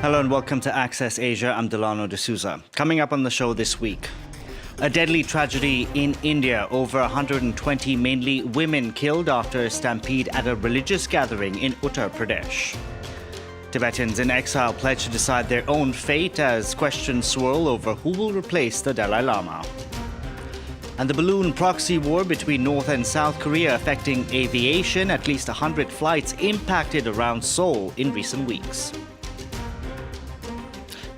Hello and welcome to Access Asia. I'm Delano D'Souza. Coming up on the show this week, a deadly tragedy in India. Over 120 mainly women killed after a stampede at a religious gathering in Uttar Pradesh. Tibetans in exile pledge to decide their own fate as questions swirl over who will replace the Dalai Lama. And the balloon proxy war between North and South Korea affecting aviation. At least 100 flights impacted around Seoul in recent weeks.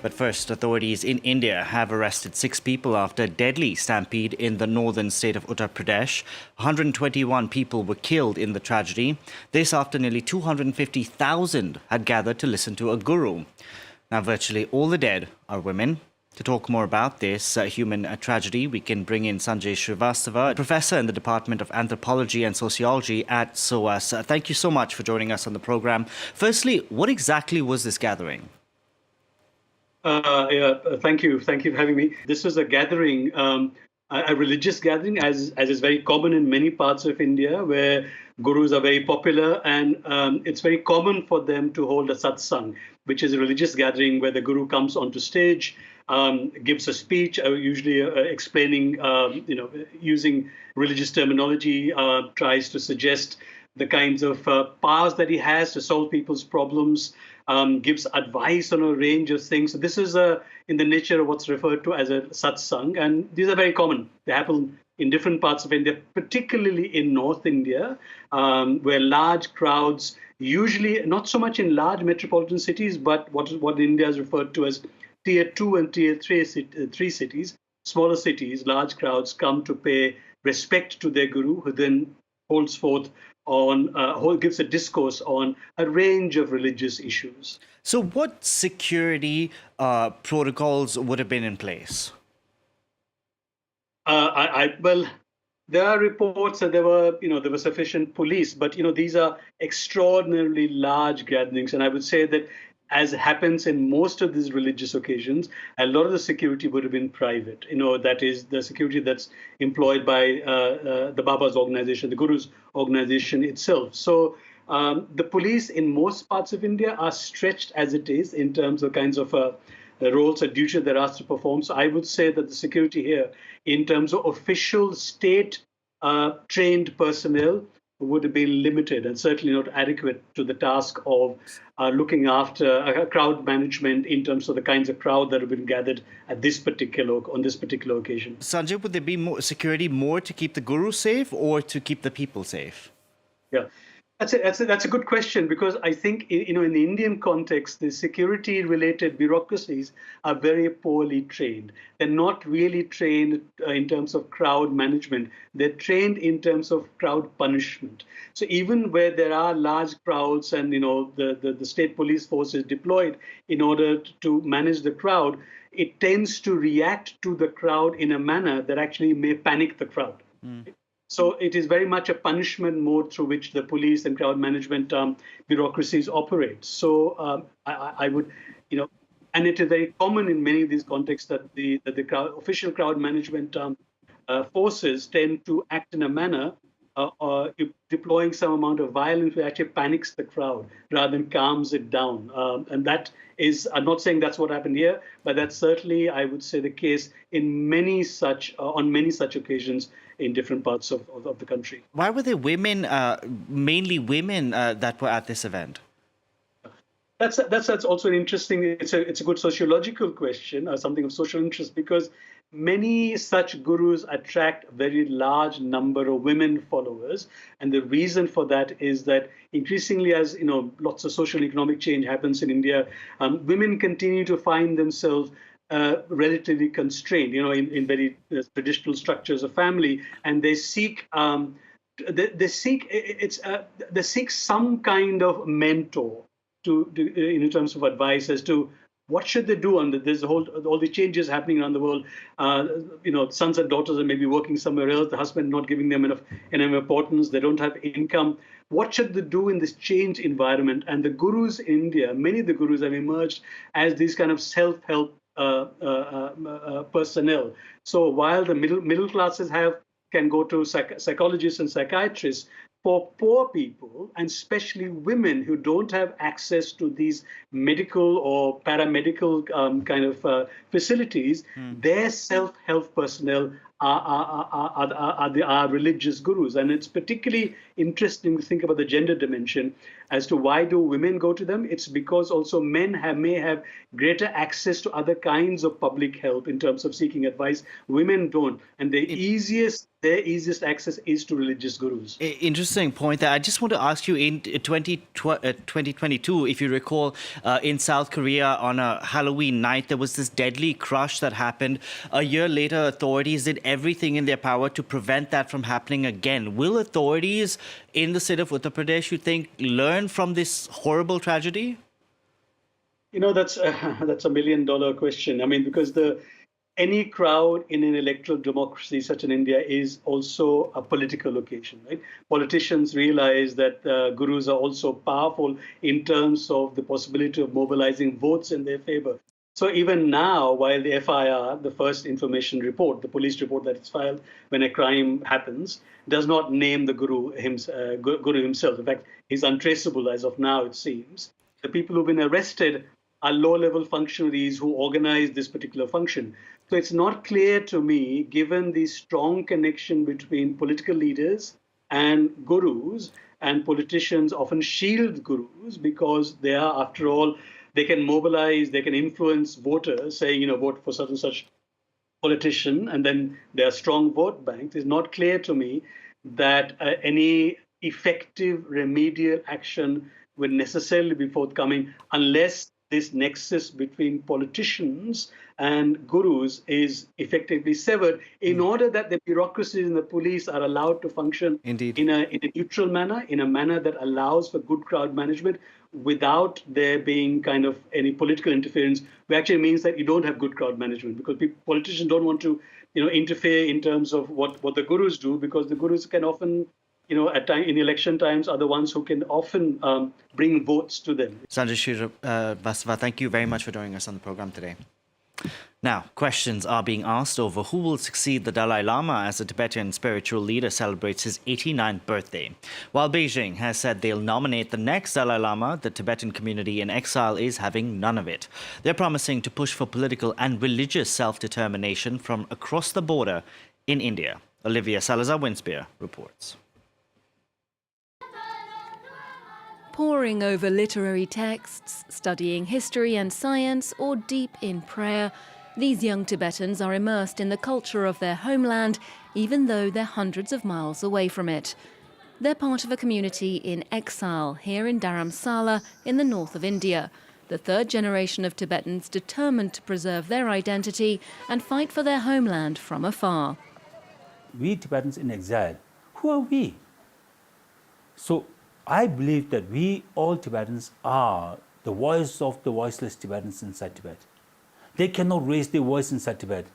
But first, authorities in India have arrested 6 people after a deadly stampede in the northern state of Uttar Pradesh. 121 people were killed in the tragedy. This after nearly 250,000 had gathered to listen to a guru. Now, virtually all the dead are women. To talk more about this human tragedy, we can bring in Sanjay Srivastava, a professor in the Department of Anthropology and Sociology at SOAS. Thank you so much for joining us on the program. Firstly, what exactly was this gathering? Thank you. Thank you for having me. This was a gathering, a religious gathering, as is very common in many parts of India, where gurus are very popular, and it's very common for them to hold a satsang, which is a religious gathering where the guru comes onto stage, gives a speech, usually explaining, using religious terminology, tries to suggest the kinds of powers that he has to solve people's problems, gives advice on a range of things. So this is in the nature of what's referred to as a satsang, and these are very common. They happen in different parts of India, particularly in North India, where large crowds, usually not so much in large metropolitan cities, but what India is referred to as Tier 2 and Tier 3 cities, smaller cities, large crowds come to pay respect to their guru, who then holds forth on gives a discourse on a range of religious issues. So what security protocols would have been in place? Well, there are reports that there were sufficient police, but these are extraordinarily large gatherings, and I would say that, as happens in most of these religious occasions, a lot of the security would have been private. That is the security that's employed by the Baba's organization, the Guru's organization itself. So the police in most parts of India are stretched as it is in terms of kinds of roles or duties they're asked to perform. So I would say that the security here, in terms of official state trained personnel, would have been limited and certainly not adequate to the task of looking after crowd management in terms of the kinds of crowd that have been gathered on this particular occasion. Sanjay, would there be more security to keep the guru safe or to keep the people safe? Yeah. That's a good question, because I think in the Indian context, the security-related bureaucracies are very poorly trained. They're not really trained in terms of crowd management. They're trained in terms of crowd punishment. So even where there are large crowds and the state police force is deployed in order to manage the crowd, it tends to react to the crowd in a manner that actually may panic the crowd. So it is very much a punishment mode through which the police and crowd management bureaucracies operate. So I would, and it is very common in many of these contexts that the official crowd management forces tend to act in a manner deploying some amount of violence which actually panics the crowd rather than calms it down. And that is, I'm not saying that's what happened here, but that's certainly, I would say, the case in many such on many such occasions in different parts of the country. Why were there women, mainly women, that were at this event? That's also an interesting. It's a good sociological question, something of social interest, because many such gurus attract a very large number of women followers, and the reason for that is that increasingly, as lots of social and economic change happens in India, women continue to find themselves relatively constrained, in very traditional structures of family, and they seek they seek some kind of mentor in terms of advice as to what should they do under this all the changes happening around the world. Sons and daughters are maybe working somewhere else. The husband not giving them enough importance. They don't have income. What should they do in this changed environment? And the gurus in India, many of the gurus have emerged as these kind of self-help personnel. So while the middle classes can go to psychologists and psychiatrists, for poor people, and especially women who don't have access to these medical or paramedical facilities, their self-help personnel are religious gurus. And it's particularly interesting to think about the gender dimension as to why do women go to them. It's because also men may have greater access to other kinds of public help in terms of seeking advice. Women don't. And their easiest access is to religious gurus. Interesting point there. I just want to ask you, in 2022, if you recall, in South Korea on a Halloween night, there was this deadly crush that happened. A year later, authorities did everything in their power to prevent that from happening again. Will authorities in the state of Uttar Pradesh, you think, learn from this horrible tragedy? That's a million-dollar question. I mean, because any crowd in an electoral democracy such as India is also a political location, right? Politicians realize that gurus are also powerful in terms of the possibility of mobilizing votes in their favor. So even now, while the FIR, the first information report, the police report that is filed when a crime happens, does not name the guru himself. In fact, he's untraceable as of now, it seems. The people who've been arrested are low-level functionaries who organize this particular function. So it's not clear to me, given the strong connection between political leaders and gurus, and politicians often shield gurus because they are, after all, they can mobilize, they can influence voters, saying, vote for such and such politician, and then there are strong vote banks. It's not clear to me that any effective remedial action will necessarily be forthcoming unless this nexus between politicians and gurus is effectively severed, in order that the bureaucracies and the police are allowed to function in a neutral manner, in a manner that allows for good crowd management without there being kind of any political interference, which actually means that you don't have good crowd management, because politicians don't want to interfere in terms of what the gurus do, because the gurus can often in election times are the ones who can often bring votes to them. Sanjay Srivastava, thank you very much for joining us on the program today. Now, questions are being asked over who will succeed the Dalai Lama as the Tibetan spiritual leader celebrates his 89th birthday. While Beijing has said they'll nominate the next Dalai Lama, the Tibetan community in exile is having none of it. They're promising to push for political and religious self-determination from across the border in India. Olivia Salazar-Winspear reports. Poring over literary texts, studying history and science, or deep in prayer, these young Tibetans are immersed in the culture of their homeland, even though they're hundreds of miles away from it. They're part of a community in exile here in Dharamsala in the north of India, the third generation of Tibetans determined to preserve their identity and fight for their homeland from afar. We Tibetans in exile, who are we? So I believe that we all Tibetans are the voice of the voiceless Tibetans inside Tibet. They cannot raise their voice inside Tibet,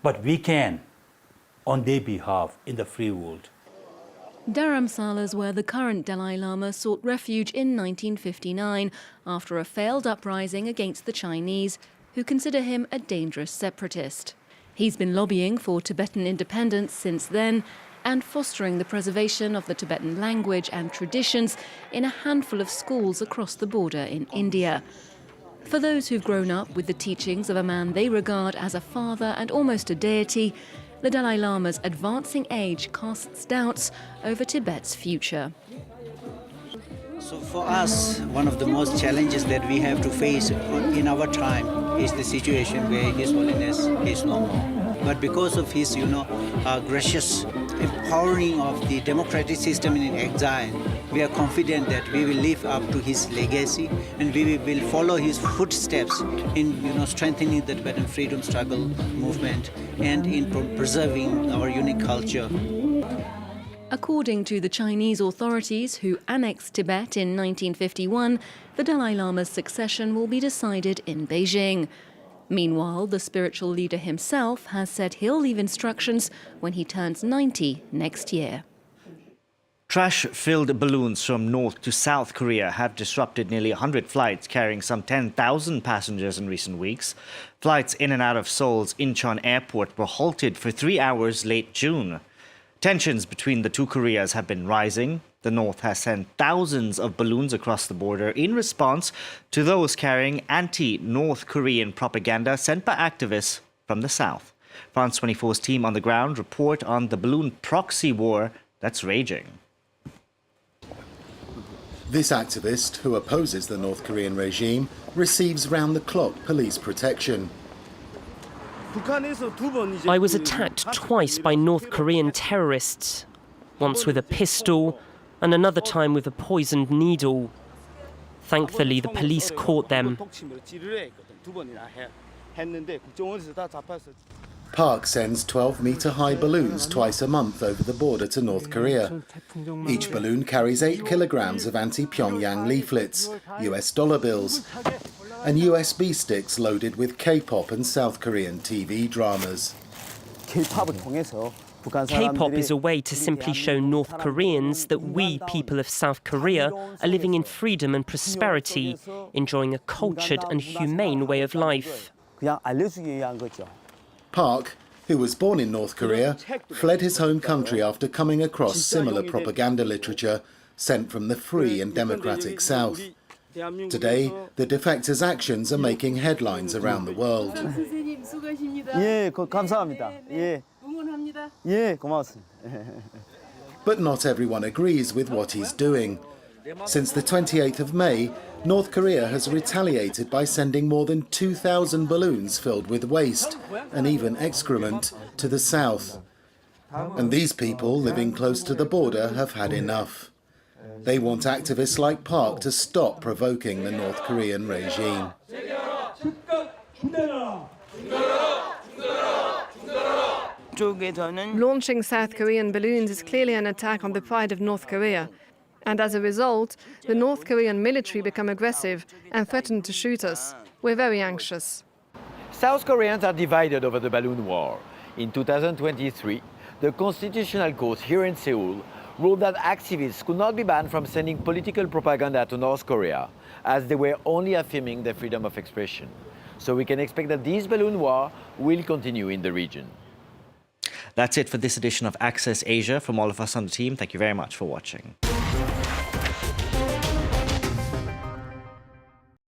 but we can on their behalf in the free world. Dharamsala is where the current Dalai Lama sought refuge in 1959 after a failed uprising against the Chinese, who consider him a dangerous separatist. He's been lobbying for Tibetan independence since then and fostering the preservation of the Tibetan language and traditions in a handful of schools across the border in India. For those who've grown up with the teachings of a man they regard as a father and almost a deity, the Dalai Lama's advancing age casts doubts over Tibet's future. So for us, one of the most challenges that we have to face in our time is the situation where His Holiness is no more. But because of his, gracious empowering of the democratic system in exile, we are confident that we will live up to his legacy and we will follow his footsteps in, strengthening the Tibetan freedom struggle movement and in preserving our unique culture. According to the Chinese authorities who annexed Tibet in 1951, the Dalai Lama's succession will be decided in Beijing. Meanwhile, the spiritual leader himself has said he'll leave instructions when he turns 90 next year. Trash-filled balloons from North to South Korea have disrupted nearly 100 flights carrying some 10,000 passengers in recent weeks. Flights in and out of Seoul's Incheon airport were halted for 3 hours late June. Tensions between the two Koreas have been rising. The North has sent thousands of balloons across the border in response to those carrying anti-North Korean propaganda sent by activists from the South. France 24's team on the ground report on the balloon proxy war that's raging. This activist, who opposes the North Korean regime, receives round-the-clock police protection. I was attacked twice by North Korean terrorists, once with a pistol and another time with a poisoned needle. Thankfully, the police caught them. Park sends 12-metre-high balloons twice a month over the border to North Korea. Each balloon carries 8 kilograms of anti-Pyongyang leaflets, US dollar bills, and USB sticks loaded with K-pop and South Korean TV dramas. K-pop is a way to simply show North Koreans that we, people of South Korea, are living in freedom and prosperity, enjoying a cultured and humane way of life. Park, who was born in North Korea, fled his home country after coming across similar propaganda literature sent from the free and democratic South. Today, the defector's actions are making headlines around the world. But not everyone agrees with what he's doing. Since the 28th of May, North Korea has retaliated by sending more than 2,000 balloons filled with waste and even excrement to the south. And these people living close to the border have had enough. They want activists like Park to stop provoking the North Korean regime. Launching South Korean balloons is clearly an attack on the pride of North Korea. And as a result, the North Korean military become aggressive and threaten to shoot us. We're very anxious. South Koreans are divided over the balloon war. In 2023, the Constitutional Court here in Seoul ruled that activists could not be banned from sending political propaganda to North Korea, as they were only affirming their freedom of expression. So we can expect that this balloon war will continue in the region. That's it for this edition of Access Asia. From all of us on the team, thank you very much for watching.